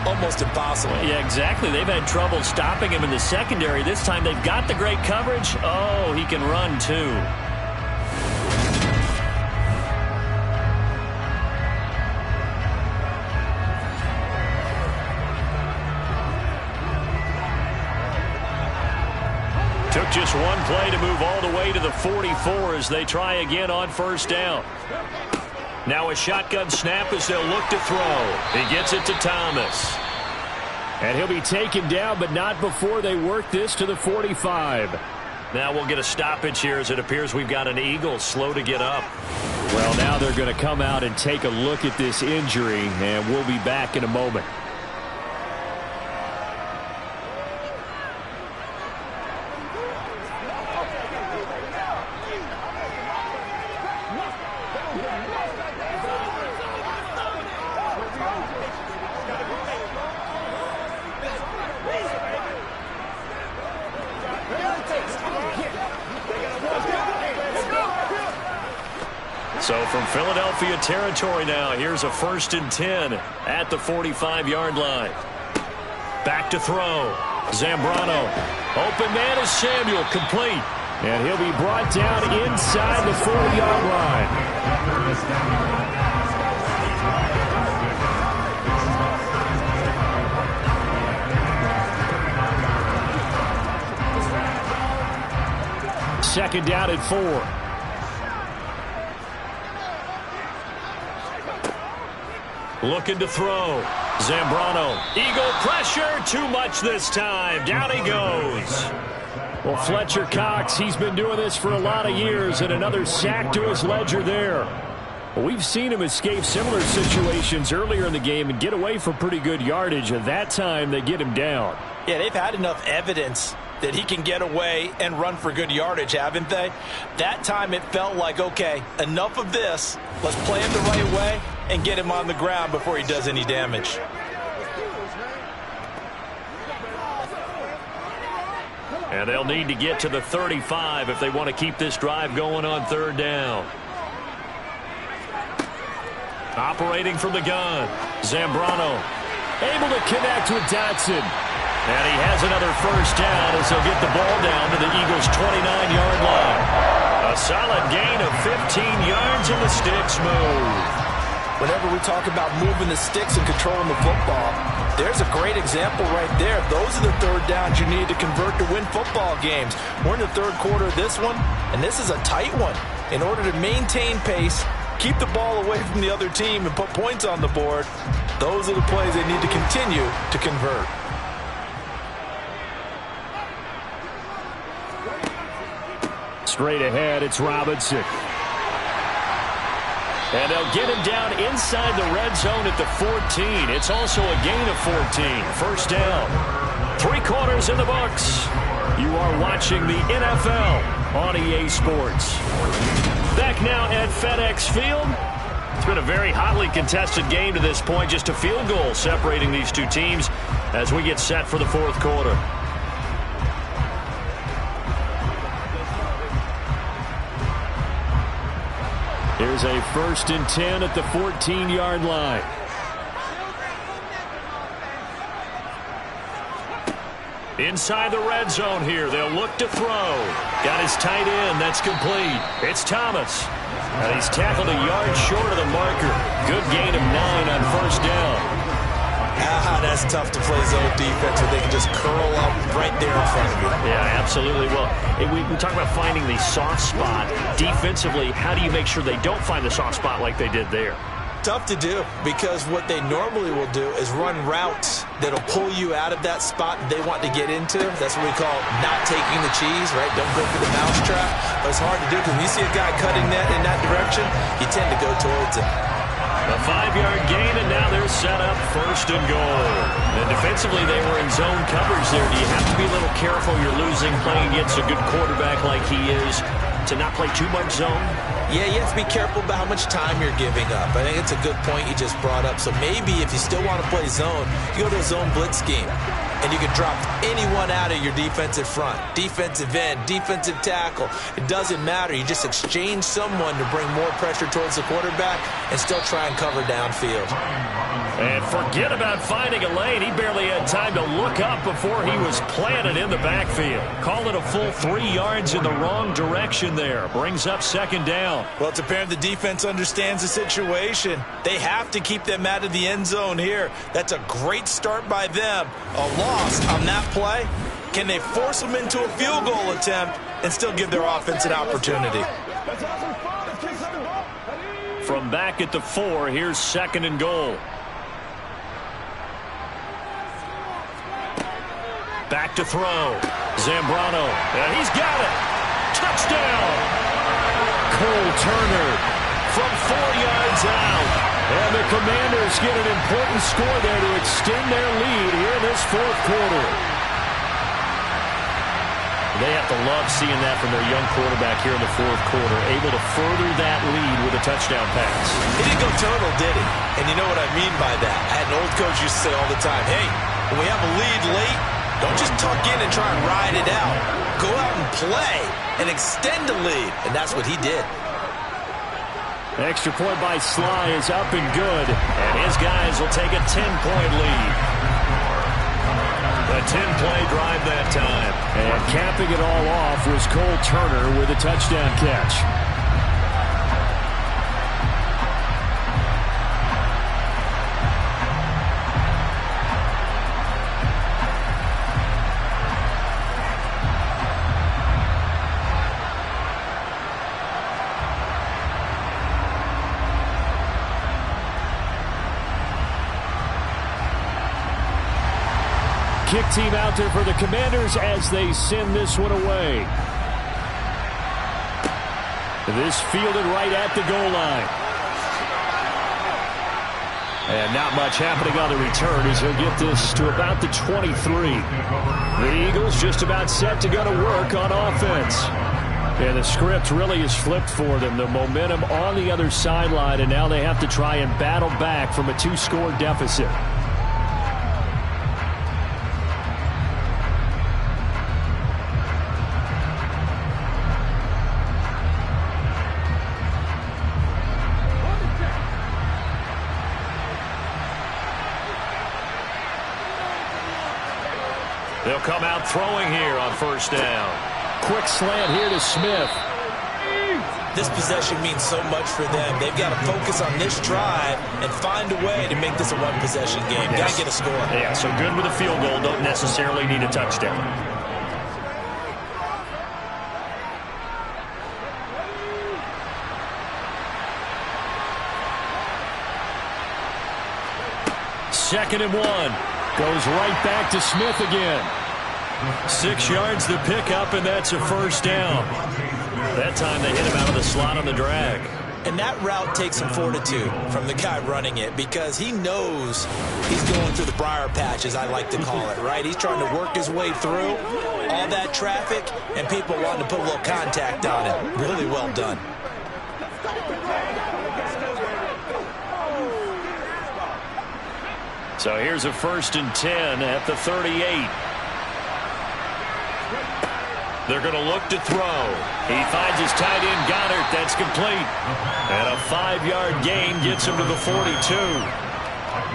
almost impossible. Yeah, exactly. They've had trouble stopping him in the secondary. This time they've got the great coverage. Oh, he can run too. Took just one play to move all the way to the 44 as they try again on first down. Now a shotgun snap as they'll look to throw. He gets it to Thomas. And he'll be taken down, but not before they work this to the 45. Now we'll get a stoppage here as it appears we've got an Eagle slow to get up. Well, now they're going to come out and take a look at this injury, and we'll be back in a moment. So from Philadelphia territory now, here's a 1st and 10 at the 45-yard line. Back to throw. Zambrano. Open man is Samuel, complete. And he'll be brought down inside the 40-yard line. Second down at 4. Looking to throw. Zambrano. Eagle pressure. Too much this time. Down he goes. Well, Fletcher Cox, he's been doing this for a lot of years, and another sack to his ledger there. Well, we've seen him escape similar situations earlier in the game and get away for pretty good yardage, and that time they get him down. Yeah, they've had enough evidence that he can get away and run for good yardage, haven't they? That time it felt like, okay, enough of this. Let's play him the right way and get him on the ground before he does any damage. And they'll need to get to the 35 if they want to keep this drive going on 3rd down. Operating from the gun. Zambrano able to connect with Dotson. And he has another 1st down as he'll get the ball down to the Eagles' 29-yard line. A solid gain of 15 yards and the sticks move. Whenever we talk about moving the sticks and controlling the football, there's a great example right there. Those are the 3rd downs you need to convert to win football games. We're in the 3rd quarter of this one, and this is a tight one. In order to maintain pace, keep the ball away from the other team, and put points on the board, those are the plays they need to continue to convert. Straight ahead, it's Robinson. And they'll get him down inside the red zone at the 14. It's also a gain of 14. 1st down. 3 quarters in the books. You are watching the NFL on EA Sports. Back now at FedEx Field. It's been a very hotly contested game to this point. Just a field goal separating these two teams as we get set for the 4th quarter. Here's a 1st and 10 at the 14-yard line. Inside the red zone here. They'll look to throw. Got his tight end. That's complete. It's Thomas. And he's tackled a yard short of the marker. Good gain of 9 on 1st down. That's tough to play zone defense where they can just curl up right there in front of you. Yeah, absolutely. Well, we talk about finding the soft spot. Defensively, how do you make sure they don't find the soft spot like they did there? Tough to do, because what they normally will do is run routes that'll pull you out of that spot they want to get into. That's what we call not taking the cheese, right? Don't go for the mousetrap. But it's hard to do because when you see a guy cutting that in that direction, you tend to go towards him. A 5-yard gain, and now they're set up 1st and goal. And defensively, they were in zone coverage there. Do you have to be a little careful? You're losing playing against a good quarterback like he is to not play too much zone? Yeah, you have to be careful about how much time you're giving up. I think it's a good point you just brought up. So maybe if you still want to play zone, you go to a zone blitz scheme. And you can drop anyone out of your defensive front. Defensive end, defensive tackle. It doesn't matter. You just exchange someone to bring more pressure towards the quarterback and still try and cover downfield. And forget about finding a lane. He barely had time to look up before he was planted in the backfield. Call it a full 3 yards in the wrong direction there. Brings up 2nd down. Well, it's apparent the defense understands the situation. They have to keep them out of the end zone here. That's a great start by them. A loss on that play. Can they force them into a field goal attempt and still give their offense an opportunity? From back at the 4, here's 2nd and goal. Back to throw. Zambrano, and he's got it. Touchdown. Cole Turner from 4 yards out. And the Commanders get an important score there to extend their lead here in this fourth quarter. They have to love seeing that from their young quarterback here in the fourth quarter, able to further that lead with a touchdown pass. He didn't go turtle, did he? And you know what I mean by that. I had an old coach used to say all the time, hey, when we have a lead late, don't just tuck in and try and ride it out. Go out and play and extend the lead. And that's what he did. Extra point by Sly is up and good. And his guys will take a 10-point lead. A 10-play drive that time. And capping it all off was Cole Turner with a touchdown catch. Kick team out there for the Commanders as they send this one away. This fielded right at the goal line. And not much happening on the return as he'll get this to about the 23. The Eagles just about set to go to work on offense. And the script really is flipped for them. The momentum on the other sideline, and now they have to try and battle back from a 2-score deficit. They'll come out throwing here on first down. Quick slant here to Smith. This possession means so much for them. They've got to focus on this drive and find a way to make this a one-possession game. Yes. Got to get a score. Yeah, so good with a field goal. Don't necessarily need a touchdown. Second and 1. Goes right back to Smith again. 6 yards to pick up, and that's a first down. That time they hit him out of the slot on the drag. And that route takes some fortitude from the guy running it because he knows he's going through the briar patch, as I like to call it, right? He's trying to work his way through all that traffic, and people wanting to put a little contact on it. Really well done. So here's a 1st and 10 at the 38. They're going to look to throw. He finds his tight end, Goddard. That's complete. And a 5-yard gain gets him to the 42.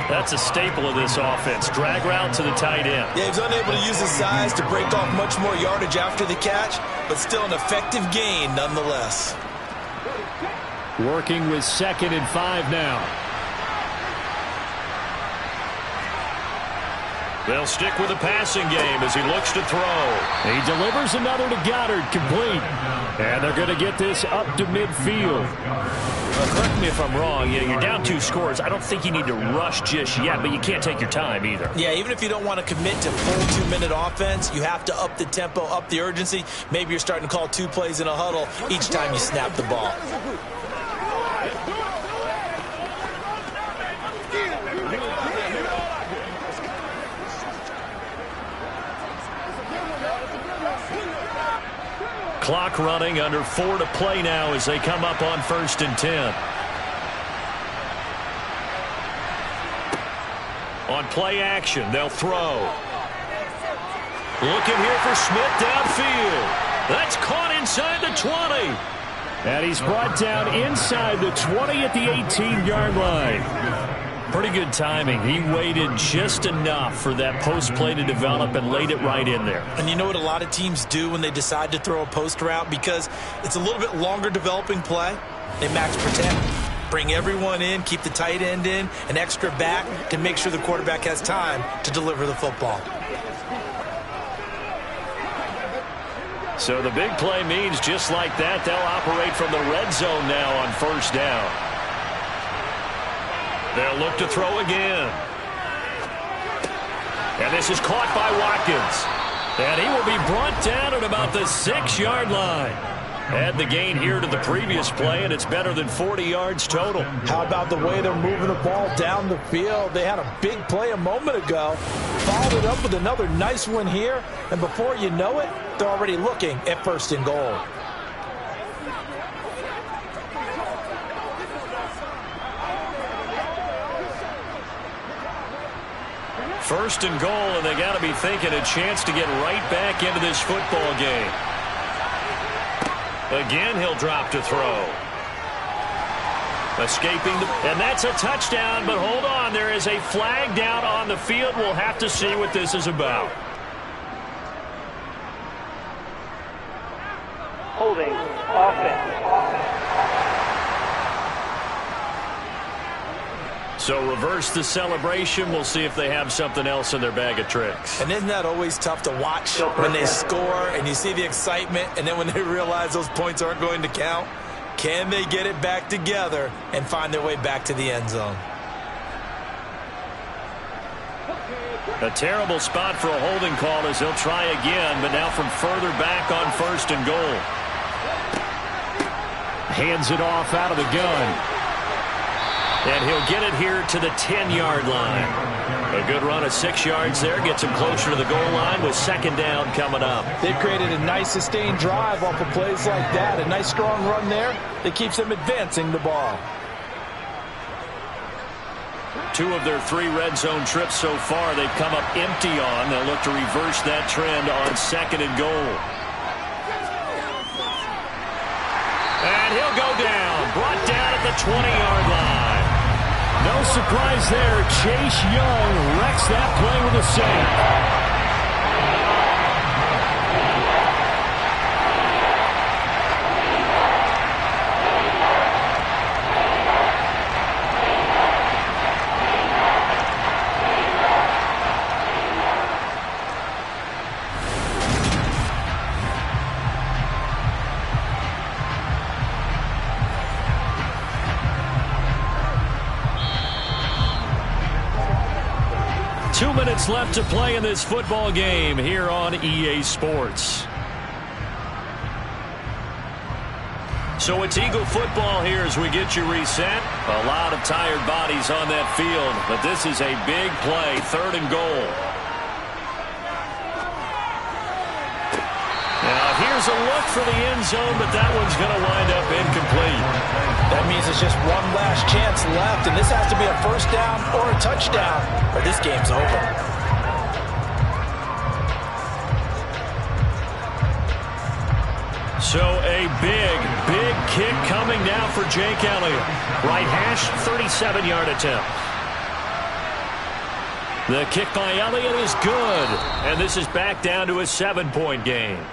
That's a staple of this offense. Drag route to the tight end. Yeah, he's unable to use his size to break off much more yardage after the catch, but still an effective gain nonetheless. Working with 2nd and 5 now. They'll stick with the passing game as he looks to throw. He delivers another to Goddard, complete. And they're going to get this up to midfield. Correct me if I'm wrong. You're down 2 scores. I don't think you need to rush just yet, but you can't take your time either. Yeah, even if you don't want to commit to full 2-minute offense, you have to up the tempo, up the urgency. Maybe you're starting to call 2 plays in a huddle each time you snap the ball. Clock running, under 4 to play now as they come up on 1st and 10. On play action, they'll throw. Looking here for Smith downfield. That's caught inside the 20. And he's brought down inside the 20 at the 18-yard line. Pretty good timing. He waited just enough for that post play to develop and laid it right in there. And you know what a lot of teams do when they decide to throw a post route? Because it's a little bit longer developing play. They max protect. Bring everyone in, keep the tight end in, an extra back to make sure the quarterback has time to deliver the football. So the big play means just like that, they'll operate from the red zone now on 1st down. They'll look to throw again. And this is caught by Watkins. And he will be brought down at about the 6-yard line. Add the gain here to the previous play, and it's better than 40 yards total. How about the way they're moving the ball down the field? They had a big play a moment ago, followed it up with another nice one here, and before you know it, they're already looking at 1st and goal. First and goal, and they got to be thinking a chance to get right back into this football game. Again, he'll drop to throw. Escaping, and that's a touchdown, but hold on. There is a flag down on the field. We'll have to see what this is about. Holding offense. So reverse the celebration. We'll see if they have something else in their bag of tricks. And isn't that always tough to watch when they score and you see the excitement, and then when they realize those points aren't going to count? Can they get it back together and find their way back to the end zone? A terrible spot for a holding call as he'll try again, but now from further back on 1st and goal. Hands it off out of the gun. And he'll get it here to the 10-yard line. A good run of 6 yards there. Gets him closer to the goal line with 2nd down coming up. They've created a nice sustained drive off of plays like that. A nice strong run there that keeps them advancing the ball. 2 of their 3 red zone trips so far they've come up empty on. They'll look to reverse that trend on 2nd and goal. And he'll go down. Brought down at the 20-yard line. No surprise there. Chase Young wrecks that play with a save. Left to play in this football game here on EA Sports. So it's Eagle football here as we get you reset. A lot of tired bodies on that field, but this is a big play, 3rd and goal. Now here's a look for the end zone, but that one's going to wind up incomplete. That means it's just one last chance left, and this has to be a 1st down or a touchdown, or this game's over. So a big kick coming now for Jake Elliott. Right hash, 37-yard attempt. The kick by Elliott is good. And this is back down to a 7-point game.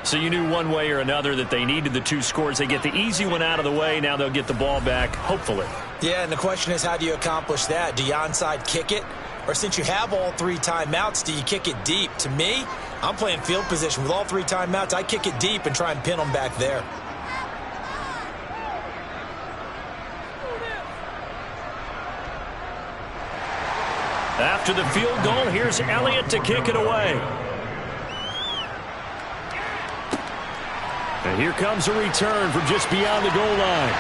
So you knew one way or another that they needed the 2 scores. They get the easy one out of the way. Now they'll get the ball back, hopefully. Yeah, and the question is, how do you accomplish that? Do you onside kick it? Or since you have all 3 timeouts, do you kick it deep? To me, I'm playing field position. With all 3 timeouts, I kick it deep and try and pin them back there. After the field goal, here's Elliott to kick it away. And here comes a return from just beyond the goal line.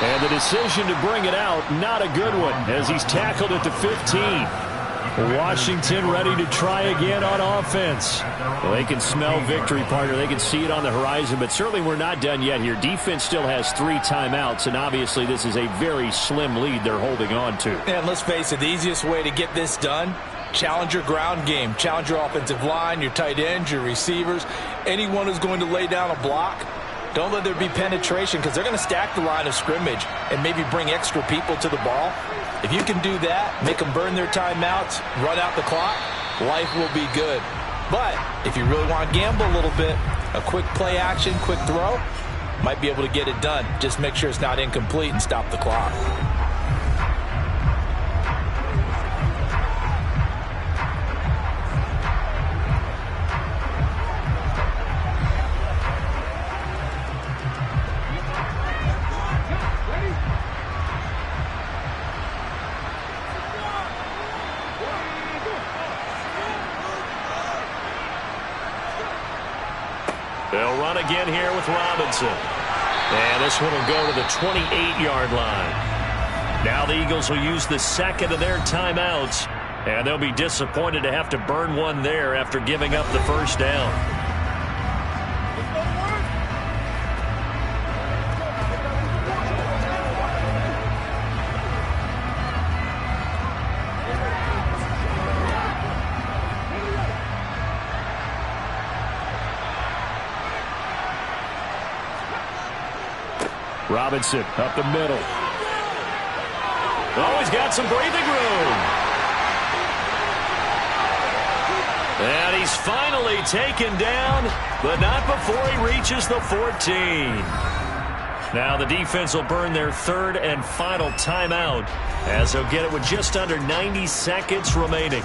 And the decision to bring it out, not a good one, as he's tackled at the 15. Washington ready to try again on offense. Well, they can smell victory, partner. They can see it on the horizon, but certainly we're not done yet here. Defense still has 3 timeouts, and obviously this is a very slim lead they're holding on to. And let's face it, the easiest way to get this done, challenge your ground game. Challenge your offensive line, your tight ends, your receivers, anyone who's going to lay down a block. Don't let there be penetration, because they're going to stack the line of scrimmage and maybe bring extra people to the ball. If you can do that, make them burn their timeouts, run out the clock, life will be good. But if you really want to gamble a little bit, a quick play action, quick throw, might be able to get it done. Just make sure it's not incomplete and stop the clock. They'll run again here with Robinson. And this one will go to the 28-yard line. Now the Eagles will use the second of their timeouts, and they'll be disappointed to have to burn one there after giving up the first down. Robinson up the middle. Oh, he's got some breathing room. And he's finally taken down, but not before he reaches the 14. Now the defense will burn their third and final timeout as they'll get it with just under 90 seconds remaining.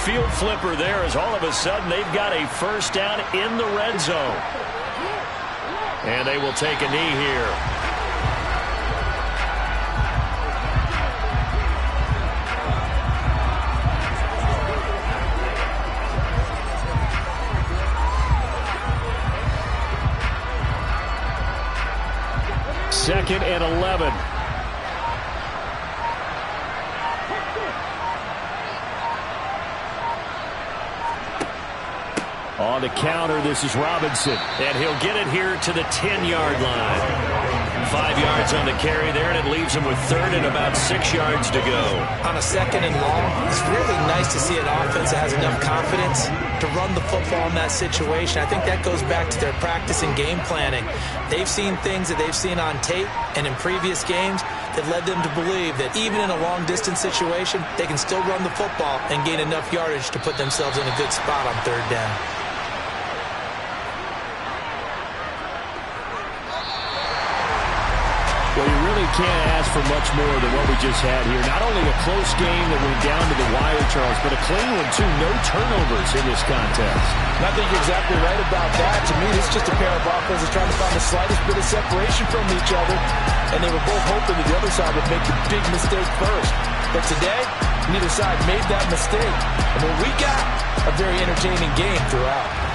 Field flipper there as all of a sudden they've got a first down in the red zone. And they will take a knee here. Second and 11. On the counter, this is Robinson. And he'll get it here to the 10-yard line. 5 yards on the carry there, and it leaves him with third and about 6 yards to go. On a second and long, it's really nice to see an offense that has enough confidence to run the football in that situation. I think that goes back to their practice and game planning. They've seen things that they've seen on tape and in previous games that led them to believe that even in a long-distance situation, they can still run the football and gain enough yardage to put themselves in a good spot on third down. Well, you really can't ask for much more than what we just had here. Not only a close game that went down to the wire, Charles, but a clean one, too. No turnovers in this contest. And I think you're exactly right about that. To me, this is just a pair of offenses trying to find the slightest bit of separation from each other, and they were both hoping that the other side would make the big mistake first. But today, neither side made that mistake. And what we got, a very entertaining game throughout.